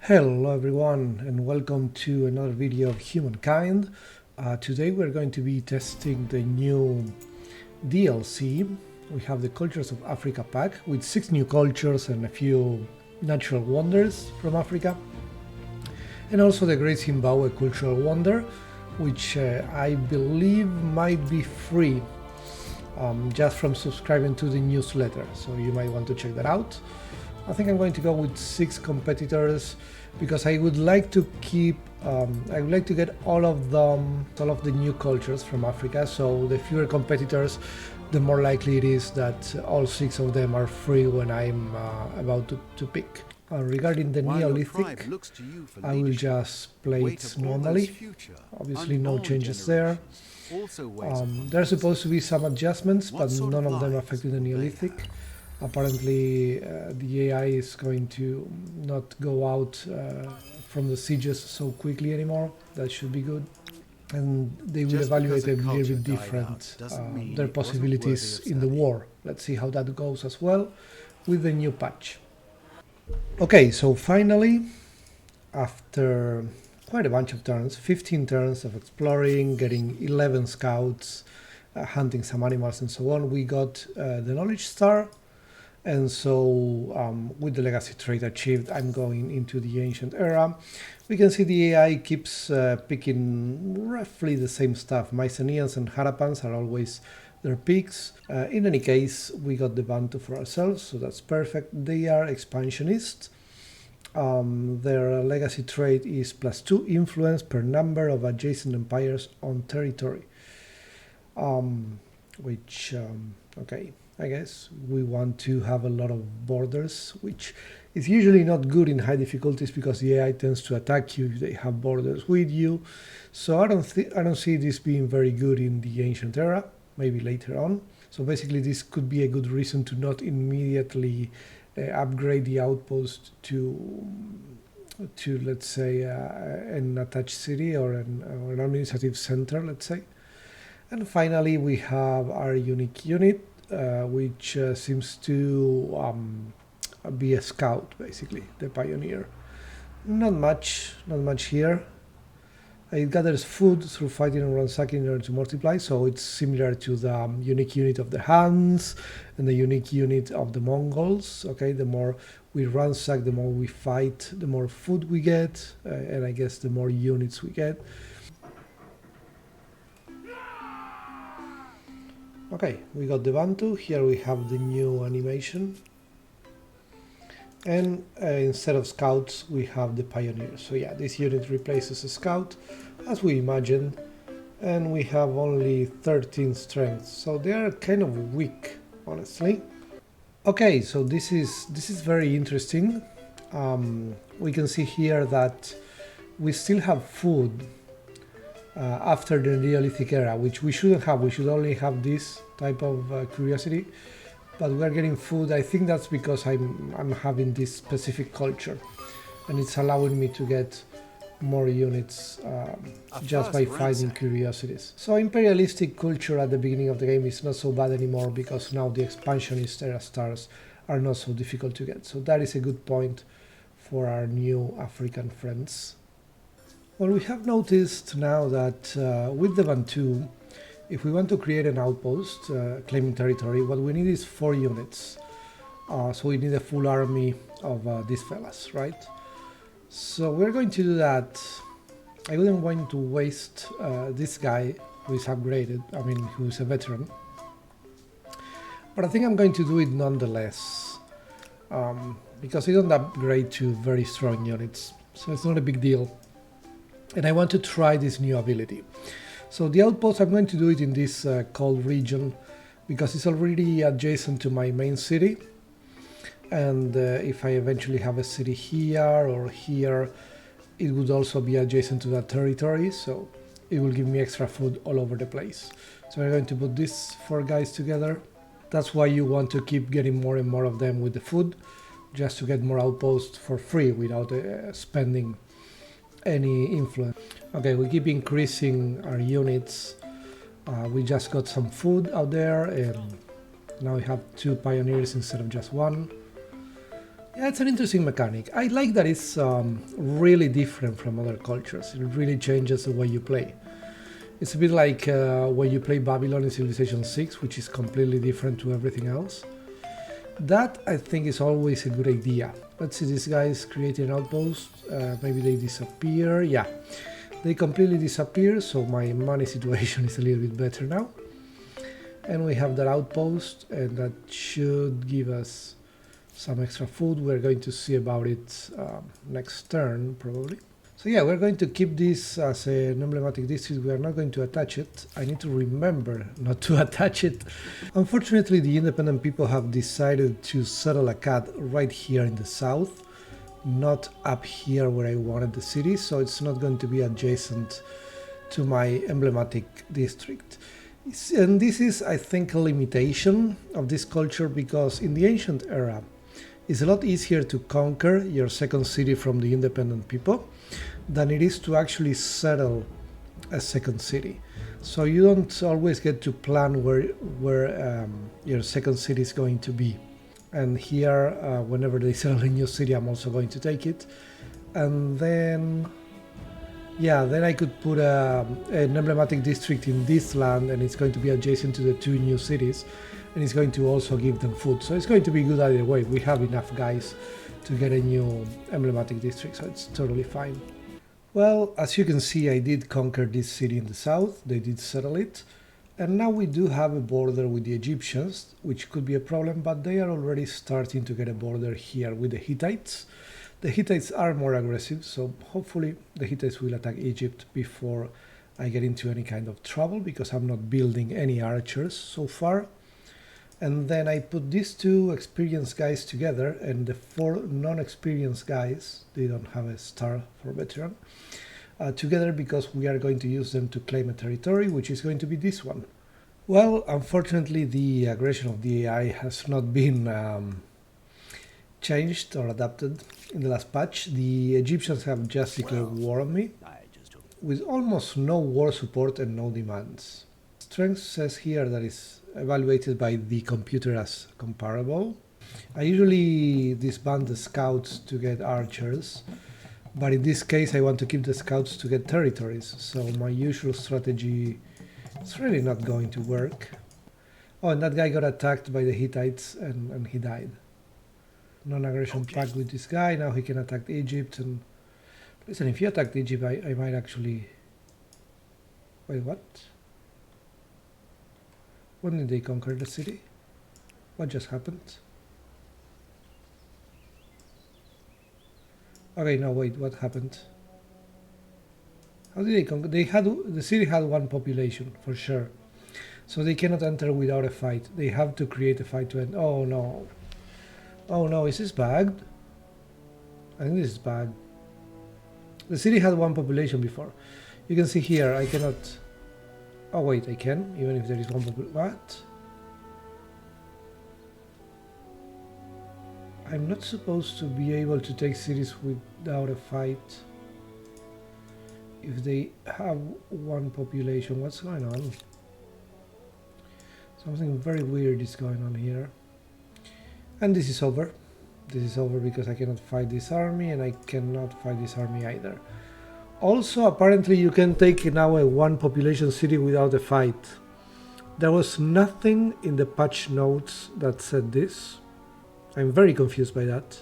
Hello everyone and welcome to another video of Humankind. Today we're going to be testing the new DLC. We have the Cultures of Africa pack with 6 new cultures and a few natural wonders from Africa. And also the Great Zimbabwe Cultural Wonder, which I believe might be free just from subscribing to the newsletter, so you might want to check that out. I think I'm going to go with 6 competitors because I would like to keep, I would like to get all of the new cultures from Africa. So the fewer competitors, the more likely it is that all 6 of them are free when I'm about to pick. Regarding the Neolithic, I will just play it normally. Obviously no changes there. There are supposed to be some adjustments, but none of them affecting the Neolithic. Apparently the AI is going to not go out from the sieges so quickly anymore. That should be good. And they will evaluate a little bit different their possibilities in the war. Let's see how that goes as well with the new patch. Okay, so finally, after quite a bunch of turns, 15 turns of exploring, getting 11 scouts, hunting some animals and so on, we got the knowledge star. And so with the legacy trait achieved, I'm going into the ancient era. We can see the AI keeps picking roughly the same stuff. Mycenaeans and Harappans are always their picks. In any case, we got the Bantu for ourselves, so that's perfect. They are expansionists. Their legacy trait is +2 influence per number of adjacent empires on territory. Okay, I guess we want to have a lot of borders, which is usually not good in high difficulties because the AI tends to attack you if they have borders with you. So I don't see this being very good in the ancient era, maybe later on. So basically this could be a good reason to not immediately upgrade the outpost to let's say an attached city or an administrative center, let's say. And finally we have our unique unit, which seems to be a scout, basically, the pioneer. Not much here. It gathers food through fighting and ransacking in order to multiply, so it's similar to the unique unit of the Huns and the unique unit of the Mongols. Okay, the more we ransack, the more we fight, the more food we get, and I guess the more units we get. Okay, we got the Bantu. Here we have the new animation. And instead of scouts, we have the pioneers. So yeah, this unit replaces a scout, as we imagined. And we have only 13 strength, so they are kind of weak, honestly. Okay, so this is very interesting. We can see here that we still have food after the Neolithic era, which we shouldn't have. We should only have this type of curiosity, but we're getting food. I think that's because I'm having this specific culture, and it's allowing me to get more units just by finding curiosities. So imperialistic culture at the beginning of the game is not so bad anymore because now the expansionist era stars are not so difficult to get. So that is a good point for our new African friends. Well, we have noticed now that with the Bantu, if we want to create an outpost claiming territory, what we need is 4 units. So we need a full army of these fellas, right? So we're going to do that. I wouldn't want to waste this guy who is upgraded, I mean who is a veteran. But I think I'm going to do it nonetheless, because I don't upgrade to very strong units, so it's not a big deal. And I want to try this new ability. So the outpost, I'm going to do it in this cold region because it's already adjacent to my main city. And if I eventually have a city here or here, it would also be adjacent to that territory. So it will give me extra food all over the place. So we're going to put these 4 guys together. That's why you want to keep getting more and more of them with the food, just to get more outposts for free without spending any influence. Okay, we keep increasing our units. We just got some food out there, and now we have 2 pioneers instead of just 1. Yeah, it's an interesting mechanic. I like that it's really different from other cultures. It really changes the way you play. It's a bit like when you play Babylon in Civilization 6, which is completely different to everything else. That, I think, is always a good idea. Let's see, these guys creating an outpost. Maybe they disappear. Yeah, they completely disappear, so my money situation is a little bit better now. And we have that outpost, and that should give us some extra food. We're going to see about it next turn, probably. So yeah, we're going to keep this as an emblematic district. We are not going to attach it. I need to remember not to attach it. Unfortunately, the independent people have decided to settle a cat right here in the south, not up here where I wanted the city, so it's not going to be adjacent to my emblematic district. And this is, I think, a limitation of this culture, because in the ancient era, it's a lot easier to conquer your second city from the independent people than it is to actually settle a second city. So you don't always get to plan where your second city is going to be. And here, whenever they settle a new city, I'm also going to take it. And then, yeah, then I could put an emblematic district in this land, and it's going to be adjacent to the two new cities, and it's going to also give them food. So it's going to be good either way. We have enough guys to get a new emblematic district, so it's totally fine. Well, as you can see, I did conquer this city in the south. They did settle it. And now we do have a border with the Egyptians, which could be a problem, but they are already starting to get a border here with the Hittites. The Hittites are more aggressive, so hopefully the Hittites will attack Egypt before I get into any kind of trouble, because I'm not building any archers so far. And then I put these two experienced guys together, and the four non-experienced guys, they don't have a star for veteran, together, because we are going to use them to claim a territory, which is going to be this one. Well, unfortunately, the aggression of the AI has not been changed or adapted in the last patch. The Egyptians have just declared war on me, with almost no war support and no demands. Strength says here that it's evaluated by the computer as comparable. I usually disband the scouts to get archers, but in this case I want to keep the scouts to get territories, so my usual strategy is really not going to work. Oh, and that guy got attacked by the Hittites and he died. Non-aggression pact with this guy, now he can attack Egypt. And listen, if you attacked Egypt, I might actually... Wait, what? When did they conquer the city? What just happened? Okay, no, wait, what happened? How did they conquer? The city had one population, for sure. So they cannot enter without a fight. They have to create a fight to end. Oh no. Oh no, is this bagged? I think this is bagged. The city had one population before. You can see here, I cannot... Oh wait, I can, even if there is one population. What? I'm not supposed to be able to take cities without a fight if they have one population. What's going on? Something very weird is going on here. And this is over. This is over because I cannot fight this army, and I cannot fight this army either. Also, apparently you can take now a one population city without a fight. There was nothing in the patch notes that said this. I'm very confused by that.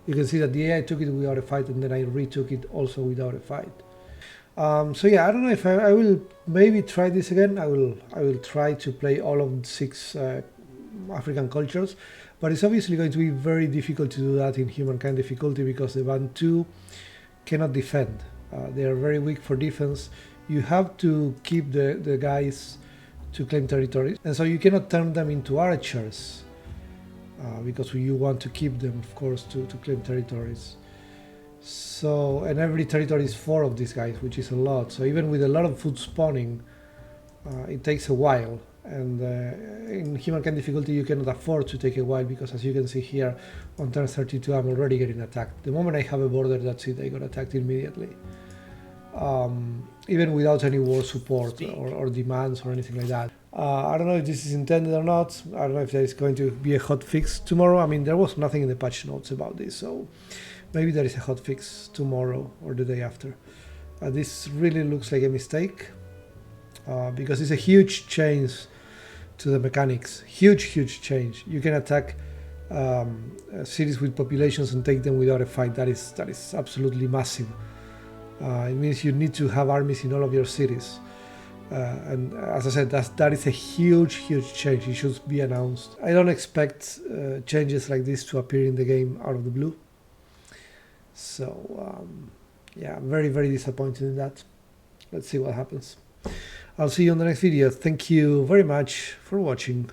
You can see that the AI took it without a fight, and then I retook it also without a fight. So yeah, I don't know if I will maybe try this again. I will try to play all of 6 African cultures, but it's obviously going to be very difficult to do that in Humankind difficulty, because the Band 2 cannot defend. They are very weak for defense. You have to keep the guys to claim territories, and so you cannot turn them into archers, because you want to keep them, of course, to claim territories. So, and every territory is 4 of these guys, which is a lot. So even with a lot of food spawning, it takes a while. And in Humankind difficulty you cannot afford to take a while, because as you can see here, on turn 32 I'm already getting attacked. The moment I have a border, that's it, I got attacked immediately. Even without any war support or demands or anything like that. I don't know if this is intended or not. I don't know if there is going to be a hot fix tomorrow. I mean, there was nothing in the patch notes about this, so maybe there is a hot fix tomorrow or the day after. This really looks like a mistake because it's a huge change to the mechanics. Huge change. You can attack cities with populations and take them without a fight. That is absolutely massive. It means you need to have armies in all of your cities. And as I said, that is a huge change. It should be announced. I don't expect changes like this to appear in the game out of the blue. So yeah, very disappointed in that. Let's see what happens. I'll see you on the next video. Thank you very much for watching.